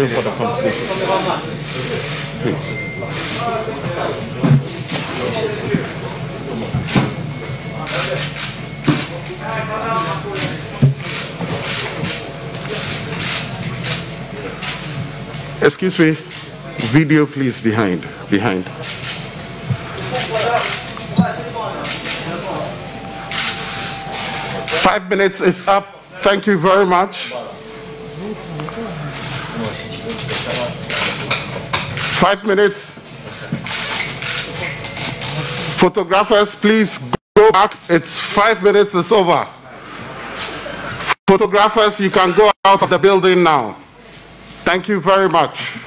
ready for the competition. Please. Excuse me, video please behind. 5 minutes is up. Thank you very much. 5 minutes. Photographers, please go back. It's 5 minutes, it's over. Photographers, you can go out of the building now. Thank you very much.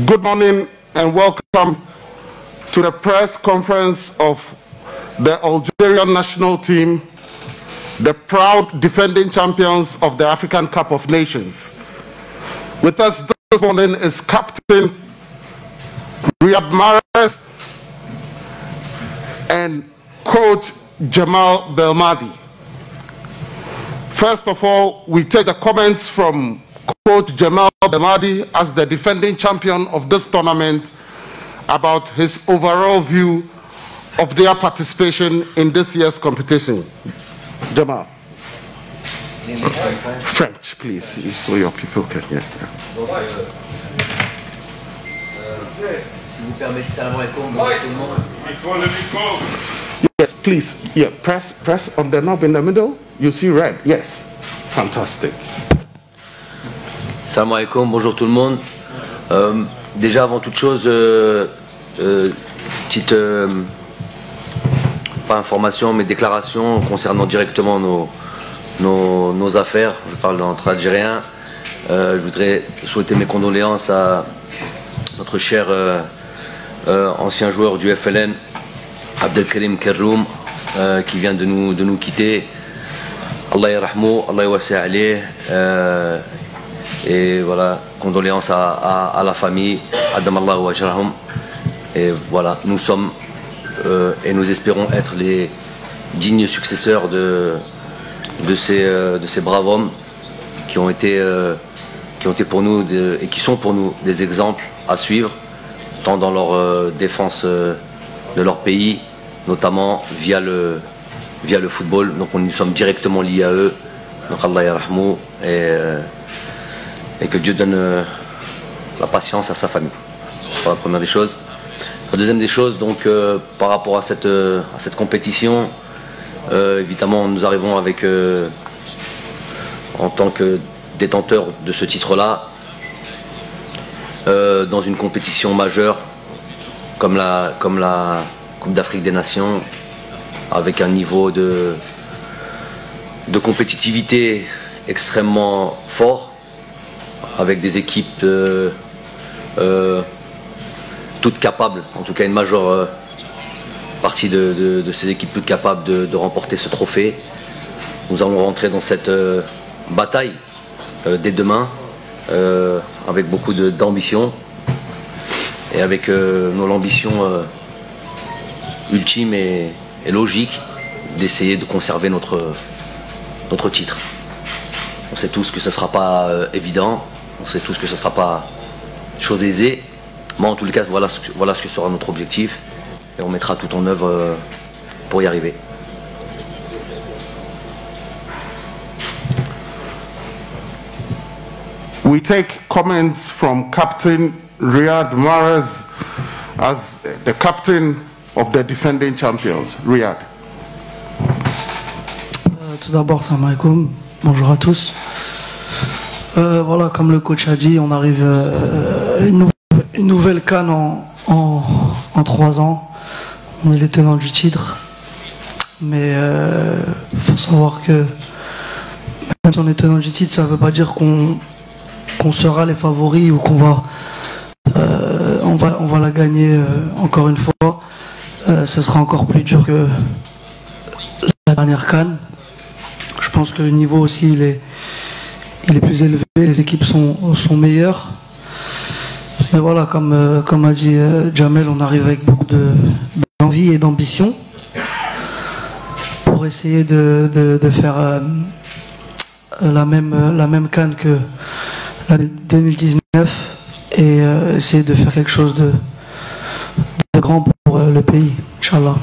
Good morning and welcome to the press conference of the Algerian national team, the proud defending champions of the African Cup of Nations. With us this morning is Captain Riyad Mahrez and Coach Jamal Belmadi. First of all, we take the comments from Coach Jamal Belmadi as the defending champion of this tournament about his overall view of their participation in this year's competition. Jamal. French, please, so your people can hear. Yes, please. Yeah, press on the knob in the middle. You see red. Yes. Fantastic. Salam alaikum, bonjour tout le monde. Déjà avant toute chose, petite pas information mais déclaration concernant directement nos affaires. Je parle entre Algériens. Je voudrais souhaiter mes condoléances à notre cher ancien joueur du FLN, Abdelkarim Kerroum, qui vient de nous quitter. Allah yarahmou, Allah yawasi' alayh. Et voilà, condoléances à la famille, Adam Allah wa ajrahum. Et voilà, nous sommes et nous espérons être les dignes successeurs de ces braves hommes qui ont été pour nous et qui sont pour nous des exemples à suivre, tant dans leur défense de leur pays, notamment via le football. Donc nous sommes directement liés à eux. Donc Allah yarahmou et que Dieu donne la patience à sa famille. C'est la première des choses. La deuxième des choses, donc par rapport à cette compétition, évidemment nous arrivons avec en tant que détenteur de ce titre-là dans une compétition majeure comme la Coupe d'Afrique des Nations, avec un niveau de compétitivité extrêmement fort, avec des équipes toutes capables, en tout cas une majeure partie de ces équipes toutes capables de remporter ce trophée. Nous allons rentrer dans cette bataille dès demain avec beaucoup d'ambition et avec l'ambition ultime et logique d'essayer de conserver notre titre. On sait tous que ce ne sera pas évident, on sait tous que ce ne sera pas chose aisée, mais en tout cas voilà ce que sera notre objectif et on mettra tout en œuvre pour y arriver. We take comments from Captain Riyad Mahrez as the captain of the defending champions. Riyad. Tout d'abord, salam alaikum, bonjour à tous. Voilà, comme le coach a dit, on arrive une nouvelle CAN en 3 ans. On est les tenants du titre. Mais il faut savoir que même si on est tenant du titre, ça ne veut pas dire qu'on sera les favoris ou qu'on va on va la gagner encore une fois. Ce sera encore plus dur que la dernière CAN. Je pense que le niveau aussi il est plus élevé, les équipes sont meilleures. Mais voilà, comme a dit Jamel, on arrive avec beaucoup d'envie et d'ambition pour essayer de faire la même CAN que l'année 2019 et essayer de faire quelque chose de grand pour le pays, Inch'Allah.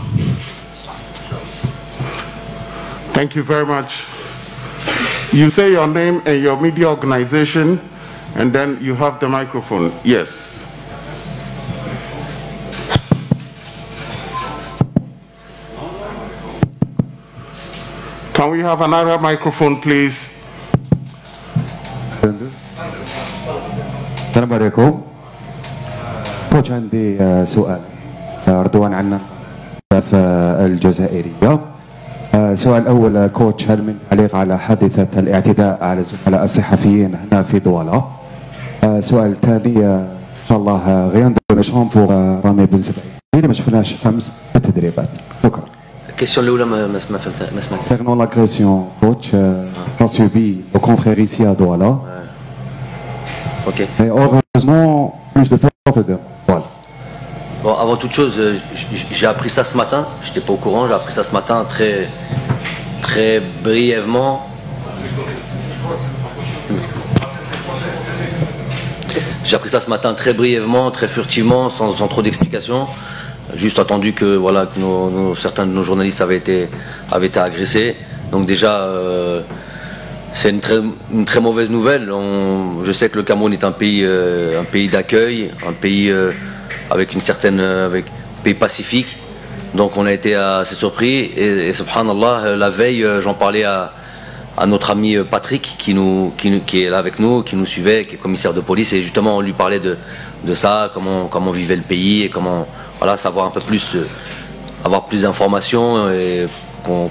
Thank you very much. You say your name and your media organization, and then you have the microphone. Yes. Can we have another microphone, please? السلام عليكم. كوتش عندي سؤال. رضوان عنا في الجزائرية. السؤال الأول كوتش، هل من تعليق على حادثة الاعتداء على الزملاء الصحفيين هنا في دوالا؟ السؤال الثاني إن شاء الله غيان دو ميشون بور رامي بن سبعين اللي ما شفناش أمس في التدريبات. شكرا. Question الأولى ما فهمتها. Concernant l'agression, coach, qu'a subi nos confrères ici à Douala. Ok. Mais heureusement, plus de peur que de voilà. Bon, avant toute chose, j'ai appris ça ce matin. Je n'étais pas au courant. J'ai appris ça ce matin très brièvement. J'ai appris ça ce matin très brièvement, très furtivement, sans trop d'explications. Juste entendu que voilà que certains de nos journalistes avaient été agressés. Donc déjà, c'est une très mauvaise nouvelle. Je sais que le Cameroun est un pays d'accueil, un pays avec un pays pacifique. Donc on a été assez surpris. Et subhanallah, la veille, j'en parlais à notre ami Patrick qui est là avec nous, qui nous suivait, qui est commissaire de police. Et justement, on lui parlait de ça, comment vivait le pays et comment... Voilà, savoir un peu plus, avoir plus d'informations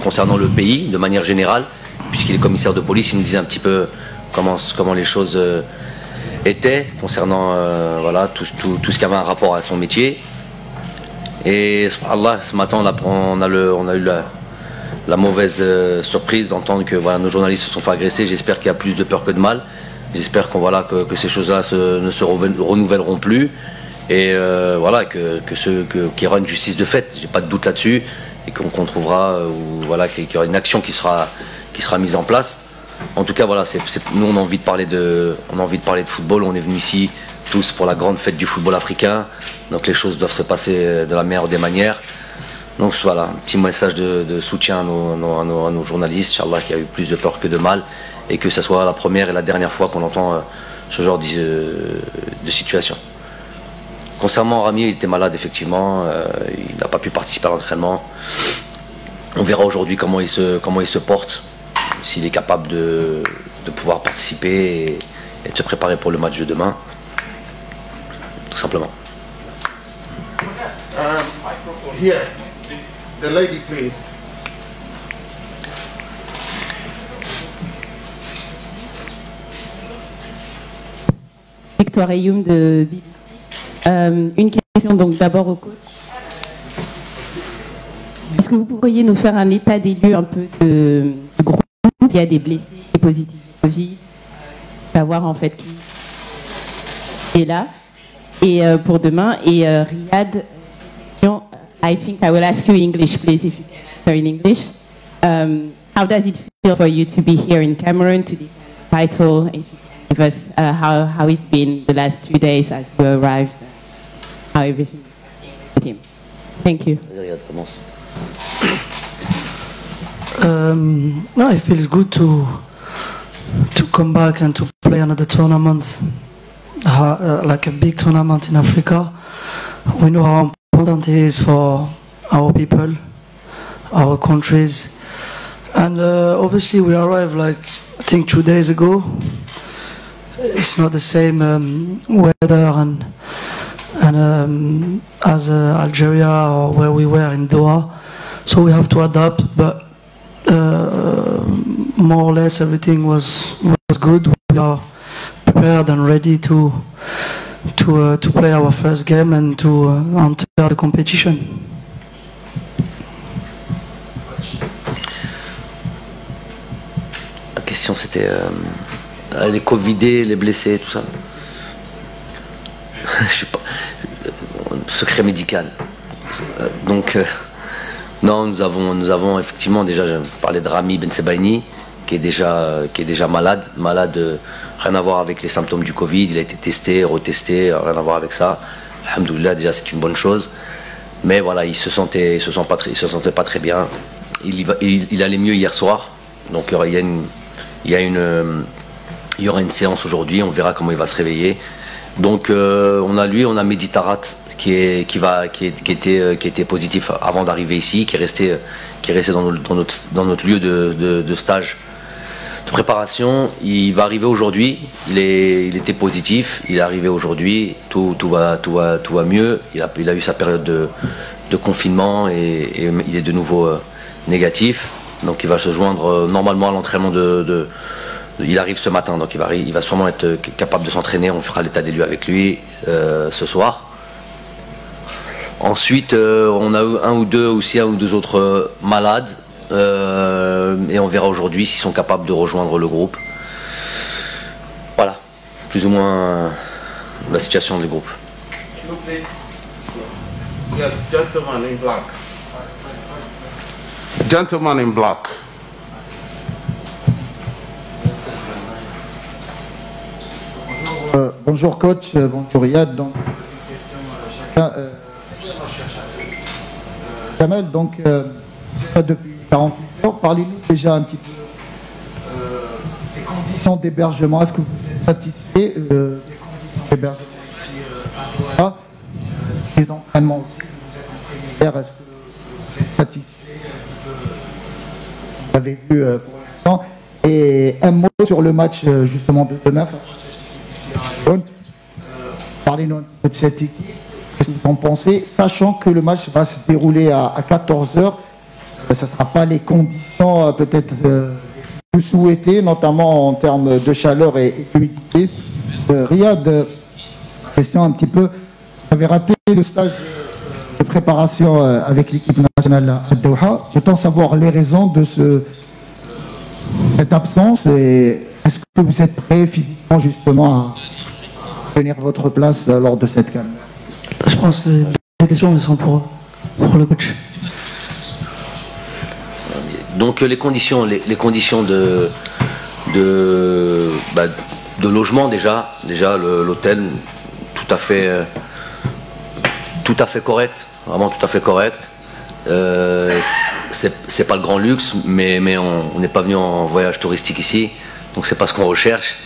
concernant le pays de manière générale, puisqu'il est commissaire de police, il nous disait un petit peu comment les choses étaient concernant voilà, tout ce qui avait un rapport à son métier. Et Allah, ce matin, on a eu la mauvaise surprise d'entendre que voilà, nos journalistes se sont fait agresser. J'espère qu'il y a plus de peur que de mal. J'espère que ces choses-là ne se renouvelleront plus. Et voilà, qu'il y aura une justice de fait, j'ai pas de doute là-dessus, et qu'on trouvera, voilà, qu'il y aura une action qui sera mise en place. En tout cas, voilà, nous on a envie de parler de football, on est venus ici tous pour la grande fête du football africain, donc les choses doivent se passer de la meilleure des manières. Donc voilà, un petit message de soutien à nos journalistes, Inch'Allah, qu'il y a eu plus de peur que de mal, et que ce soit la première et la dernière fois qu'on entend ce genre de situation. Concernant Rami, il était malade effectivement, il n'a pas pu participer à l'entraînement. On verra aujourd'hui comment il se porte, s'il est capable de pouvoir participer et de se préparer pour le match de demain, tout simplement. Here, the lady, please. Victoire Ayoum de BBC. Une question donc d'abord au coach. Est-ce que vous pourriez nous faire un état des lieux un peu de groupe, s'il y a des blessés, des positifs de Covid, savoir en fait qui est là et pour demain. Et Riyad, question, I think I will ask you in English, please, if you can answer in English. How does it feel for you to be here in Cameroon to defend the title? If you can give us how it's been the last 2 days as you arrived. How everything is happening with the team. Thank you. No, it feels good to come back and to play another tournament, like a big tournament in Africa. We know how important it is for our people, our countries, and obviously we arrived like I think 2 days ago. It's not the same weather and as Algeria or where we were in Doha, so we have to adapt. But more or less everything was good. We are prepared and ready to play our first game and to enter the competition. La question c'était les Covidés, les blessés, tout ça. Je sais pas. Secret médical. Donc non, nous avons effectivement déjà, je parlais de Rami Ben Sebaini, qui est déjà malade, rien à voir avec les symptômes du Covid. Il a été testé, retesté, rien à voir avec ça. Alhamdoulilah, déjà c'est une bonne chose. Mais voilà, il se sentait pas très bien. Il allait mieux hier soir. Donc il y aura une séance aujourd'hui, on verra comment il va se réveiller. Donc on a Mehdi Tarat qui était positif avant d'arriver ici, qui est resté dans notre lieu de stage de préparation. Il va arriver aujourd'hui, il était positif, il est arrivé aujourd'hui, tout va mieux. Il a eu sa période de confinement et il est de nouveau négatif. Donc il va se joindre normalement à l'entraînement il arrive ce matin, donc il va sûrement être capable de s'entraîner. On fera l'état des lieux avec lui ce soir. Ensuite, on a eu un ou deux autres malades. Et on verra aujourd'hui s'ils sont capables de rejoindre le groupe. Voilà, plus ou moins la situation du groupe. Yes, gentleman in black. Gentleman in black. Bonjour coach, bonjour Riyad. Donc, Jamel, donc depuis 48 heures, parlez-nous déjà un petit peu des conditions d'hébergement. Est-ce que vous êtes satisfait des conditions d'hébergement ici à Douala, des entraînements aussi que vous êtes entraînés hier, est-ce que vous êtes satisfait un petit peu vous avez vu pour l'instant? Et un mot sur le match justement de demain face à cette équipe. Parlez-nous un petit peu de cette équipe. Qu'est-ce que vous en pensez, sachant que le match va se dérouler à 14 h, ce ne sera pas les conditions peut-être plus souhaitées, notamment en termes de chaleur et d'humidité. Riyad, question un petit peu, vous avez raté le stage de préparation avec l'équipe nationale à Doha. Peut-on savoir les raisons de cette absence et est-ce que vous êtes prêt physiquement justement à tenir votre place lors de cette CAN? Je pense que les questions sont pour le coach. Donc les conditions de logement déjà l'hôtel tout à fait correct, vraiment tout à fait correct. C'est pas le grand luxe, mais on n'est pas venu en voyage touristique ici, donc c'est pas ce qu'on recherche.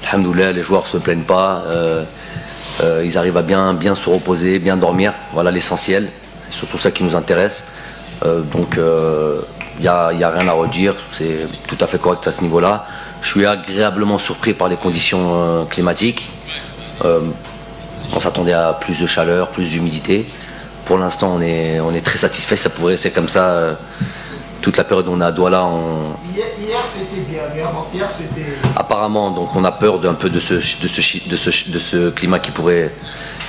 Alhamdoulilah, les joueurs se plaignent pas. Ils arrivent à bien se reposer, bien dormir, voilà l'essentiel, c'est surtout ça qui nous intéresse. Donc il n'y a rien à redire, c'est tout à fait correct à ce niveau-là. Je suis agréablement surpris par les conditions climatiques. On s'attendait à plus de chaleur, plus d'humidité. Pour l'instant, on est très satisfait, ça pourrait rester comme ça toute la période où on est à Douala. Hier c'était bien, mais avant-hier c'était... Apparemment, donc on a peur d'un peu de ce climat qui pourrait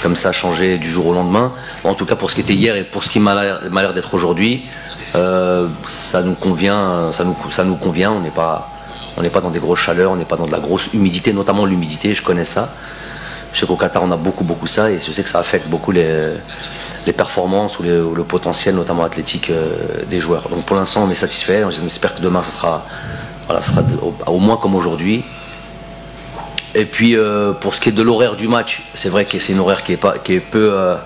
comme ça changer du jour au lendemain. En tout cas pour ce qui était hier et pour ce qui m'a l'air d'être aujourd'hui, ça nous convient, on n'est pas dans des grosses chaleurs, on n'est pas dans de la grosse humidité, notamment l'humidité, je connais ça. Je sais qu'au Qatar on a beaucoup ça et je sais que ça affecte beaucoup les performances ou le potentiel notamment athlétique des joueurs. Donc pour l'instant on est satisfait, on espère que demain ça sera au moins comme aujourd'hui. Et puis pour ce qui est de l'horaire du match, c'est vrai que c'est une horaire qui est peu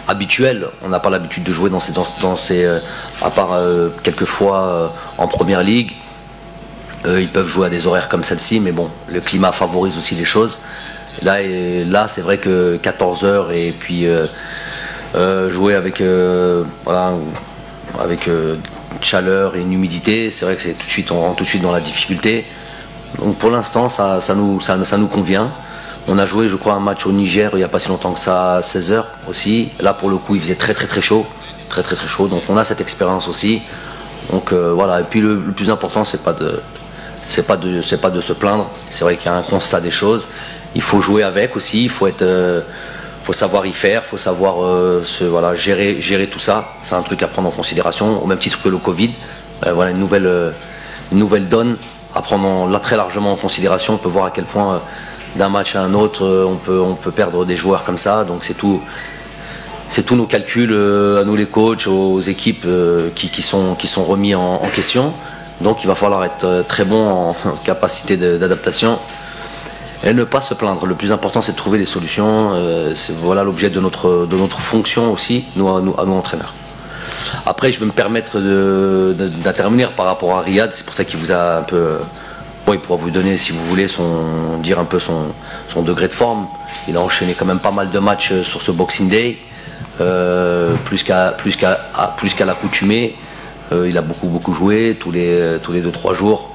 habituelle. On n'a pas l'habitude de jouer dans ces à part quelques fois en première ligue. Ils peuvent jouer à des horaires comme celle-ci, mais bon, le climat favorise aussi les choses. Là c'est vrai que 14 h et puis jouer avec chaleur et une humidité, c'est vrai que on rentre tout de suite dans la difficulté. Donc pour l'instant ça nous convient. On a joué je crois un match au Niger il n'y a pas si longtemps que ça, à 16 h aussi. Là pour le coup il faisait très chaud, très chaud. Donc on a cette expérience aussi. Donc voilà, et puis le plus important c'est pas de se plaindre. C'est vrai qu'il y a un constat des choses. Il faut jouer avec aussi, il faut savoir y faire, il faut savoir gérer tout ça. C'est un truc à prendre en considération, au même titre que le Covid. Voilà une nouvelle donne à prendre très largement en considération. On peut voir à quel point d'un match à un autre on peut perdre des joueurs comme ça. Donc c'est tous nos calculs à nous les coachs, aux équipes qui sont remis en question. Donc il va falloir être très bon en capacité d'adaptation et ne pas se plaindre. Le plus important, c'est de trouver des solutions. Voilà l'objet de notre fonction aussi, nous entraîneurs. Après, je vais me permettre d'intervenir par rapport à Riyad. C'est pour ça qu'il vous a un peu... Bon, il pourra vous donner, si vous voulez, dire un peu son degré de forme. Il a enchaîné quand même pas mal de matchs sur ce Boxing Day, plus qu'à l'accoutumée. Il a beaucoup joué, tous les 2-3 jours.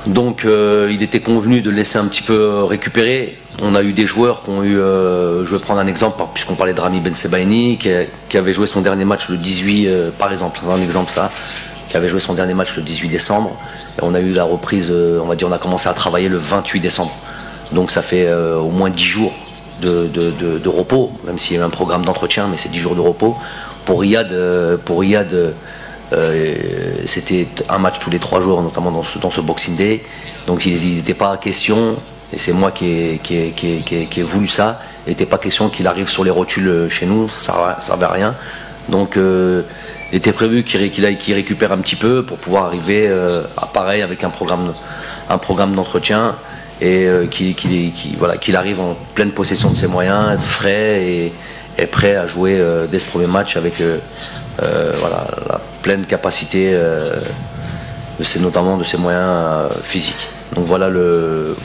Donc il était convenu de le laisser un petit peu récupérer. On a eu des joueurs qui ont eu, je vais prendre un exemple, puisqu'on parlait de Rami Ben Sebaini, qui avait joué son dernier match le 18, par exemple, un exemple ça, qui avait joué son dernier match le 18 décembre. Et on a eu la reprise, on va dire, on a commencé à travailler le 28 décembre. Donc ça fait au moins 10 jours de repos, même s'il y a eu un programme d'entretien, mais c'est 10 jours de repos. Pour Riyad, c'était un match tous les 3 jours, notamment dans ce Boxing Day. Donc il n'était pas question, et c'est moi qui ai voulu ça, il n'était pas question qu'il arrive sur les rotules chez nous, ça ne servait à rien. Donc il était prévu qu'il récupère un petit peu pour pouvoir arriver pareil avec un programme d'entretien et qu'il arrive en pleine possession de ses moyens, être frais et prêt à jouer dès ce premier match avec la pleine capacité notamment de ses moyens physiques. Donc voilà le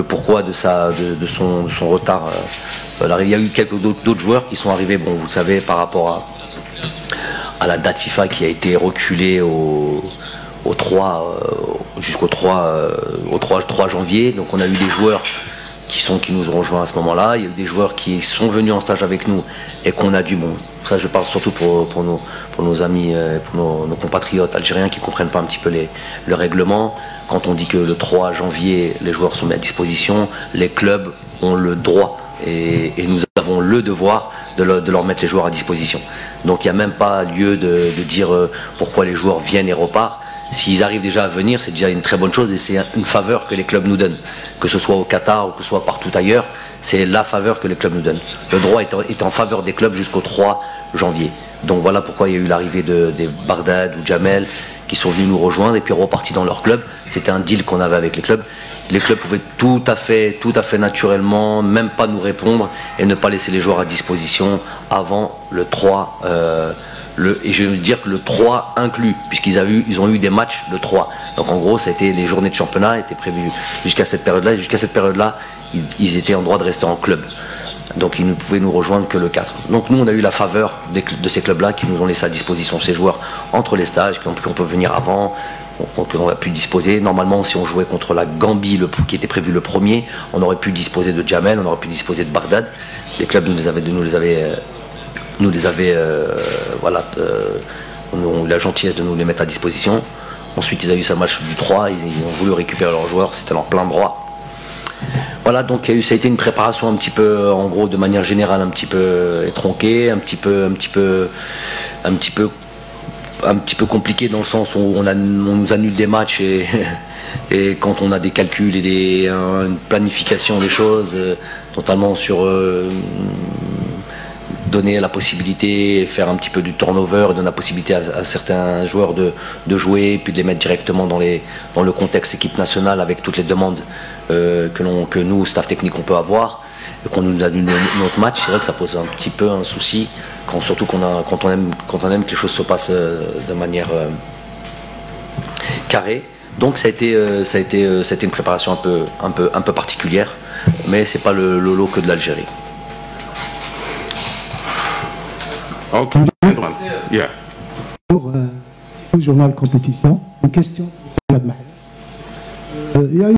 pourquoi de son retard. Il y a eu quelques d'autres joueurs qui sont arrivés, bon, vous le savez, par rapport à la date FIFA qui a été reculée jusqu'au 3 janvier. Donc on a eu des joueurs qui nous ont rejoints à ce moment-là. Il y a eu des joueurs qui sont venus en stage avec nous et qu'on a dû, bon, ça je parle surtout pour nos amis, pour nos compatriotes algériens qui ne comprennent pas un petit peu le règlement. Quand on dit que le 3 janvier, les joueurs sont mis à disposition, les clubs ont le droit et nous avons le devoir de leur mettre les joueurs à disposition. Donc il n'y a même pas lieu de dire pourquoi les joueurs viennent et repartent. S'ils arrivent déjà à venir, c'est déjà une très bonne chose et c'est une faveur que les clubs nous donnent. Que ce soit au Qatar ou que ce soit partout ailleurs, c'est la faveur que les clubs nous donnent. Le droit est en faveur des clubs jusqu'au 3 janvier. Donc voilà pourquoi il y a eu l'arrivée des Bardad ou Jamel qui sont venus nous rejoindre et puis repartis dans leur club. C'était un deal qu'on avait avec les clubs. Les clubs pouvaient tout à fait naturellement, même pas nous répondre et ne pas laisser les joueurs à disposition avant le 3 et je veux dire que le 3 inclus, puisqu'ils ont eu des matchs le 3. Donc en gros, ça a été les journées de championnat étaient prévues jusqu'à cette période-là. Et jusqu'à cette période-là, ils étaient en droit de rester en club. Donc ils ne pouvaient nous rejoindre que le 4. Donc nous, on a eu la faveur de ces clubs-là qui nous ont laissé à disposition ces joueurs entre les stages, qu'on peut venir avant, qu'on a pu disposer. Normalement, si on jouait contre la Gambie, qui était prévu le premier, on aurait pu disposer de Jamel, on aurait pu disposer de Bardad. Les clubs ont eu la gentillesse de nous les mettre à disposition. Ensuite, ils ont eu ce match du 3, ils ont voulu récupérer leurs joueurs, c'était leur plein droit. Voilà, donc ça a été une préparation un petit peu, en gros, de manière générale, un petit peu tronquée, un petit peu compliqué dans le sens où on nous annule des matchs et quand on a des calculs et une planification des choses totalement sur donner la possibilité, faire un petit peu du turnover, donner la possibilité à certains joueurs de jouer, puis de les mettre directement dans le contexte équipe nationale avec toutes les demandes que nous, staff technique, on peut avoir, et qu'on nous annule notre match. C'est vrai que ça pose un petit peu un souci, surtout quand on aime que les choses se passent de manière carrée. Donc ça a été une préparation un peu particulière, mais c'est pas le lot que de l'Algérie. Ok. Yeah. Pour le journal compétition, une question. Il y a eu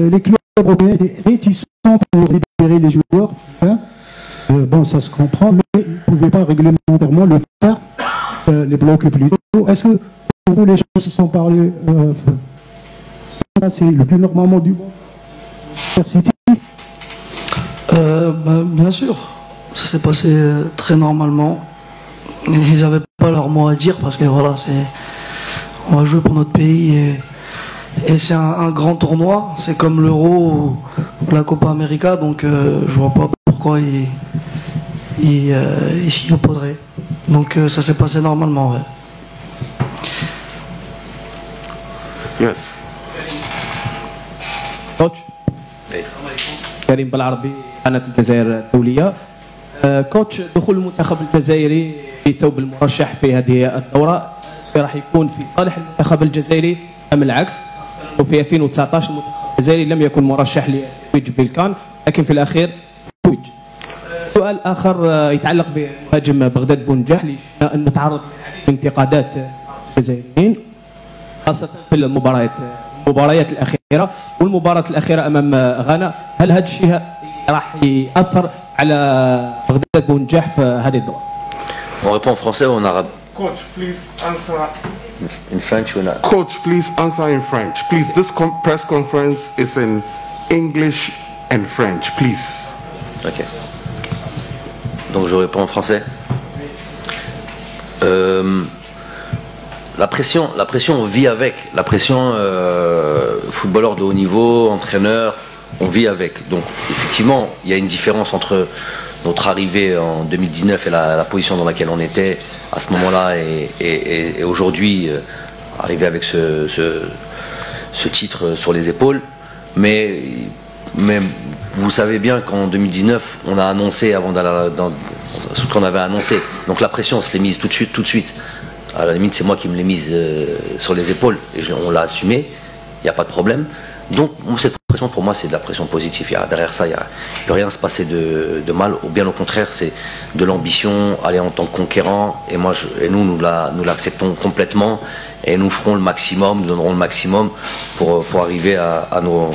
les clubs européens réticents pour libérer les joueurs. Hein. Bon, ça se comprend, mais ils ne pouvaient pas réglementairement le faire, les bloquer plus tôt. Est-ce que pour vous les choses se sont parlées c'est le plus normalement du monde? Bien sûr, ça s'est passé très normalement. Ils n'avaient pas leur mot à dire parce que voilà, on va jouer pour notre pays et c'est un grand tournoi. C'est comme l'Euro ou la Copa América, donc je vois pas pourquoi ils s'y opposeraient. Donc ça s'est passé normalement. Ouais. Yes. كوتش كريم بالعربي قناة الجزائر الدولية. كوتش، دخول المنتخب الجزائري في ثوب المرشح في هذه الدورة راح يكون في صالح المنتخب الجزائري أم العكس؟ وفي 2019 المنتخب الجزائري لم يكن مرشح للتتويج بالكان لكن في الأخير توج. سؤال آخر يتعلق بمهاجم بغداد بونجاح اللي شفنا أنه تعرض لانتقادات الجزائريين خاصة في المباريات الأخيرة والمباراة الأخيرة أمام غانا. هل هذا الشيء راح يأثر على بغداد بونجاح في هذه الدورة؟ On répond en français ou en arabe? Coach, please answer. In French or not? Coach, please answer in French. Please, this press conference is in English and French, please. Ok. Donc je réponds en français. La pression, on vit avec. La pression, footballeur de haut niveau, entraîneur, on vit avec. Donc effectivement, il y a une différence entre notre arrivée en 2019 et la position dans laquelle on était à ce moment-là et aujourd'hui, arriver avec ce titre sur les épaules. Mais vous savez bien qu'en 2019, on a annoncé avant d'aller dans ce qu'on avait annoncé. Donc la pression, on se l'est mise tout de suite. À la limite, c'est moi qui me l'ai mise sur les épaules et on l'a assumé. Il n'y a pas de problème. Donc cette pression, pour moi, c'est de la pression positive. Derrière ça, il ne peut rien se passer de mal. Ou bien au contraire, c'est de l'ambition, aller en tant que conquérant. Et nous l'acceptons complètement. Et nous ferons le maximum, nous donnerons le maximum pour arriver à nos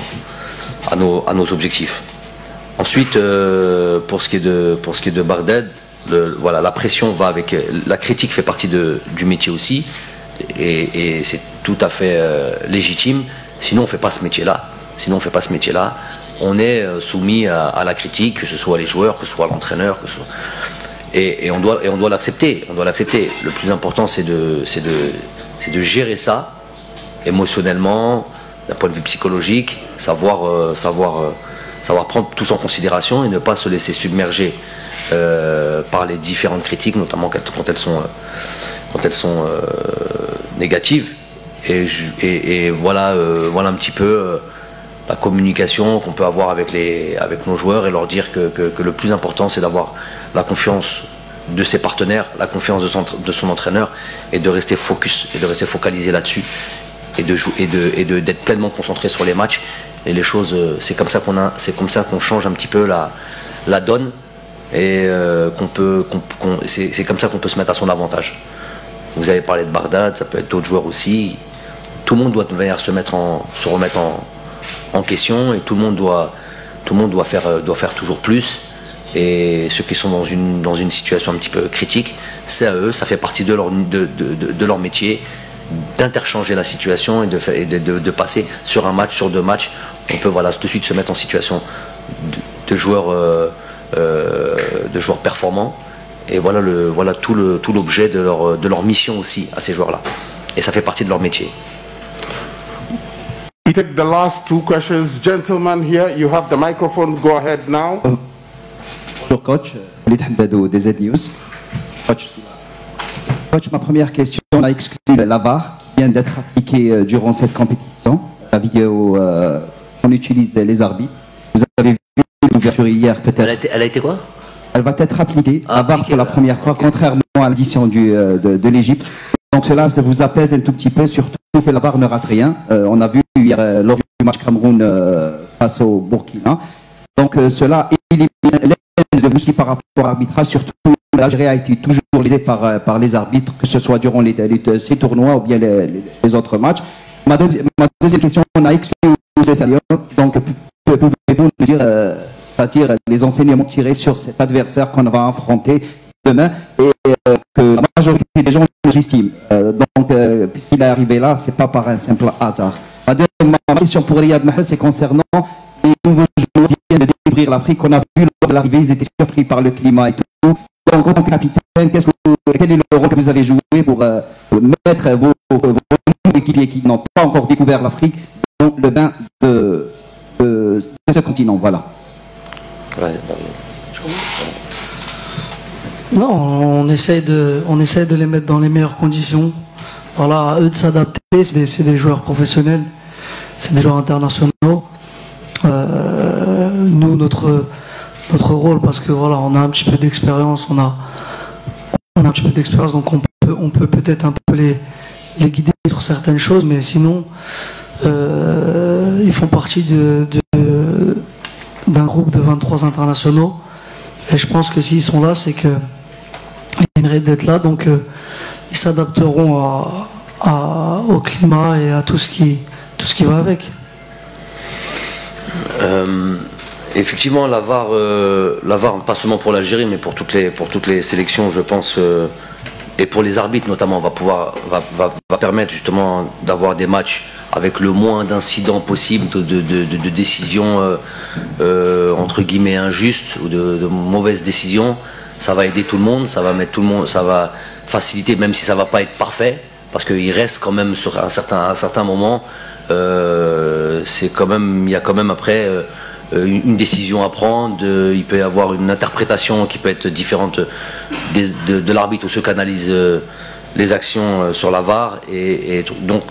objectifs. Ensuite, pour ce qui est de Bagdad, voilà, la pression va avec. La critique fait partie du métier aussi. Et c'est tout à fait légitime. Sinon, on ne fait pas ce métier-là. On est soumis à la critique, que ce soit les joueurs, que ce soit l'entraîneur, et on doit l'accepter. Le plus important, c'est de gérer ça émotionnellement, d'un point de vue psychologique, savoir prendre tout en considération et ne pas se laisser submerger par les différentes critiques, notamment quand elles sont négatives. Et voilà un petit peu la communication qu'on peut avoir avec nos joueurs et leur dire que le plus important, c'est d'avoir la confiance de ses partenaires, la confiance de son entraîneur et de rester focus et de rester focalisé là-dessus et d'être pleinement concentré sur les matchs. Et les choses, c'est comme ça qu'on change un petit peu la donne et c'est comme ça qu'on peut se mettre à son avantage. Vous avez parlé de Bagdad, ça peut être d'autres joueurs aussi. Tout le monde doit venir se remettre en question et tout le monde doit faire toujours plus. Et ceux qui sont dans une situation un petit peu critique, c'est à eux, ça fait partie de leur métier d'interchanger la situation et de passer sur un match, sur deux matchs. On peut tout de suite se mettre en situation de joueurs performants. Et voilà tout l'objet de leur mission aussi à ces joueurs-là. Et ça fait partie de leur métier. We take the last two questions. Gentlemen here, you have the microphone. Go ahead now. Bonjour coach, Walid Hamdadou des Z-News. Coach, ma première question, on a exclu la VAR qui vient d'être appliquée durant cette compétition. La vidéo, on utilise les arbitres. Vous avez vu l'ouverture hier peut-être. Elle a été quoi? Elle va être appliquée, la VAR pour la première fois, contrairement à l'édition de l'Égypte. Donc cela vous apaise un tout petit peu, surtout que la VAR ne rate rien. On a vu hier lors du match Cameroun face au Burkina. Donc cela élimine les soucis par rapport à l'arbitrage, surtout l'Algérie a été toujours lésée par les arbitres, que ce soit durant ces tournois ou bien les autres matchs. Ma deuxième question, on a exclu Salion. Donc pouvez-vous nous dire c'est-à-dire les enseignements tirés sur cet adversaire qu'on va affronter demain et que la majorité des gens l'estiment. Donc, puisqu'il est arrivé là, c'est pas par un simple hasard. Ma question pour Riyad Mahrez, c'est concernant les nouveaux joueurs qui viennent de découvrir l'Afrique. On a vu lors de l'arrivée, ils étaient surpris par le climat et tout. Donc, en tant que capitaine, quel est le rôle que vous avez joué pour mettre vos équipiers qui n'ont pas encore découvert l'Afrique dans le bain de ce continent? Voilà. Non, on essaie de les mettre dans les meilleures conditions voilà, à eux de s'adapter. C'est des joueurs professionnels, c'est des joueurs internationaux. Nous, notre rôle, parce que voilà, on a un petit peu d'expérience, on a un petit peu d'expérience, donc on peut peut-être un peu les guider sur certaines choses, mais sinon, ils font partie d'un groupe de 23 internationaux. Et je pense que s'ils sont là, c'est qu'ils méritent d'être là, donc ils s'adapteront au climat et à tout ce qui va avec. Effectivement, la VAR, pas seulement pour l'Algérie, mais pour toutes les sélections, je pense, et pour les arbitres notamment, va permettre justement d'avoir des matchs avec le moins d'incidents possible, de décisions entre guillemets injustes ou de mauvaises décisions. Ça va aider tout le monde, ça va mettre tout le monde, ça va faciliter, même si ça va pas être parfait, parce qu'il reste quand même sur un certain moment, c'est quand même, il y a quand même après une décision à prendre, il peut y avoir une interprétation qui peut être différente de l'arbitre ou ceux qui analysent les actions sur la VAR, et donc,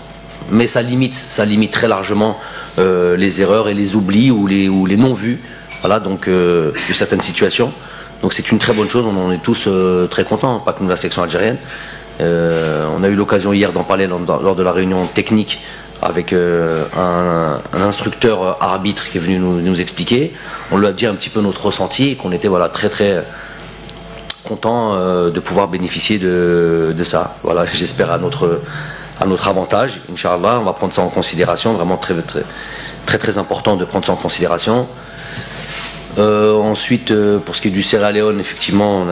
mais ça limite très largement les erreurs et les oublis ou les non-vus, voilà, donc de certaines situations. Donc c'est une très bonne chose, on en est tous très contents, pas que nous, la sélection algérienne. On a eu l'occasion hier d'en parler lors de la réunion technique avec un instructeur arbitre qui est venu nous expliquer. On lui a dit un petit peu notre ressenti et qu'on était voilà, très très content de pouvoir bénéficier de ça. Voilà, j'espère à notre avantage, Inch'Allah, on va prendre ça en considération, vraiment très très très très important de prendre ça en considération. Ensuite, pour ce qui est du Sierra Leone, effectivement,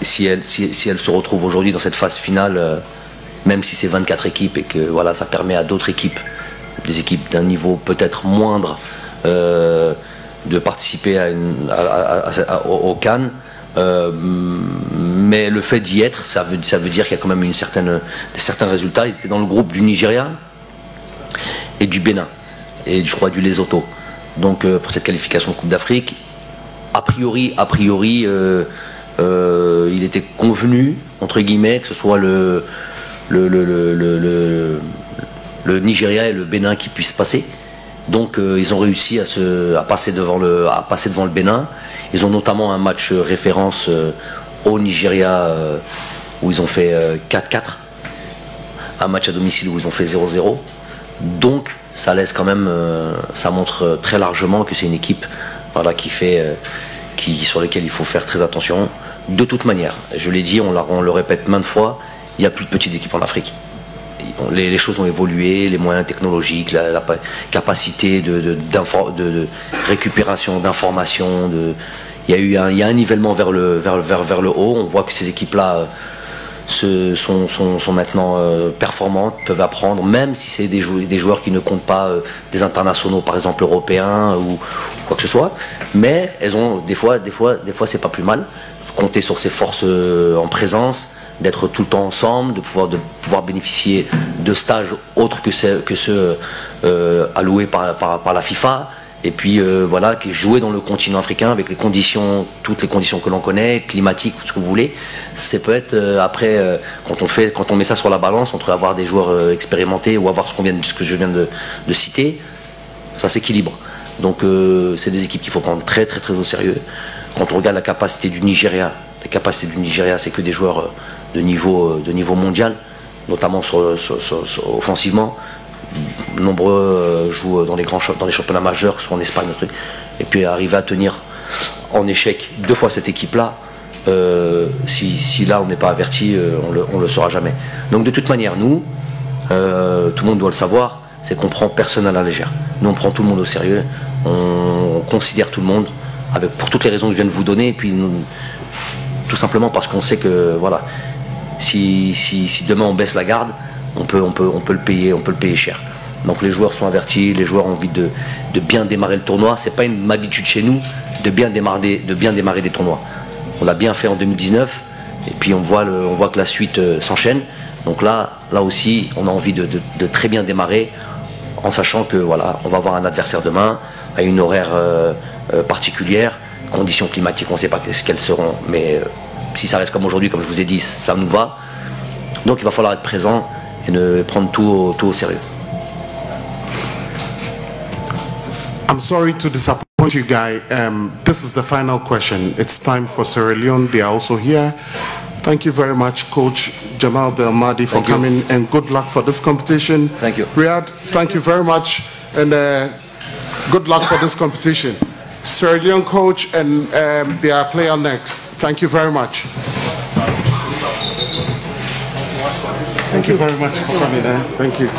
si elle se retrouve aujourd'hui dans cette phase finale, même si c'est 24 équipes et que voilà, ça permet à d'autres équipes, des équipes d'un niveau peut-être moindre, de participer au CAN, mais le fait d'y être, ça veut dire qu'il y a quand même certains résultats. Ils étaient dans le groupe du Nigeria et du Bénin et je crois du Lesotho. Donc pour cette qualification de Coupe d'Afrique, a priori, il était convenu, entre guillemets, que ce soit le Nigeria et le Bénin qui puissent passer. Donc ils ont réussi à passer devant le Bénin. Ils ont notamment un match référence au Nigeria où ils ont fait 4-4. Un match à domicile où ils ont fait 0-0. Donc ça laisse quand même, ça montre très largement que c'est une équipe voilà, sur laquelle il faut faire très attention. De toute manière, je l'ai dit, on le répète maintes fois, il n'y a plus de petites équipes en Afrique. Les choses ont évolué, les moyens technologiques, la capacité de récupération d'informations, il y a un nivellement vers le haut. On voit que ces équipes-là sont maintenant performantes, peuvent apprendre, même si c'est des joueurs qui ne comptent pas des internationaux, par exemple européens ou quoi que ce soit. Mais elles ont des fois c'est pas plus mal. Compter sur ses forces en présence, d'être tout le temps ensemble, de pouvoir bénéficier de stages autres que ceux alloués par la FIFA, et puis voilà, qui jouer dans le continent africain avec toutes les conditions que l'on connaît, climatiques, ce que vous voulez. C'est peut-être après, quand on met ça sur la balance, entre avoir des joueurs expérimentés ou avoir ce que je viens de citer, ça s'équilibre. Donc c'est des équipes qu'il faut prendre très très très au sérieux. Quand on regarde la capacité du Nigeria, c'est que des joueurs de niveau mondial, notamment offensivement. Nombreux jouent dans les championnats majeurs, soit en Espagne, et puis arriver à tenir en échec 2 fois cette équipe-là, si là on n'est pas averti, on le saura jamais. Donc de toute manière, nous, tout le monde doit le savoir, c'est qu'on prend personne à la légère. Nous on prend tout le monde au sérieux, on considère tout le monde, pour toutes les raisons que je viens de vous donner, et puis tout simplement parce qu'on sait que voilà, si demain on baisse la garde, on peut le payer cher. Donc les joueurs sont avertis, les joueurs ont envie de bien démarrer le tournoi. C'est pas une habitude chez nous de bien démarrer des tournois. On l'a bien fait en 2019 et puis on voit que la suite s'enchaîne. Donc là aussi, on a envie de très bien démarrer en sachant que voilà, on va avoir un adversaire demain à une horaire particulière, conditions climatiques, on ne sait pas ce qu'elles seront, mais si ça reste comme aujourd'hui, comme je vous ai dit, ça nous va. Donc il va falloir être présent et ne prendre tout au sérieux. I'm sorry to disappoint you, Guy. This is the final question. It's time for Sierra Leone. They are also here. Thank you very much, Coach Jamal Belmadi, for coming, and good luck for this competition. Thank you. Riyad, thank you very much, and good luck for this competition. Sierra Leone coach and their player next. Thank you very much. Thank you very much for coming. Thank you.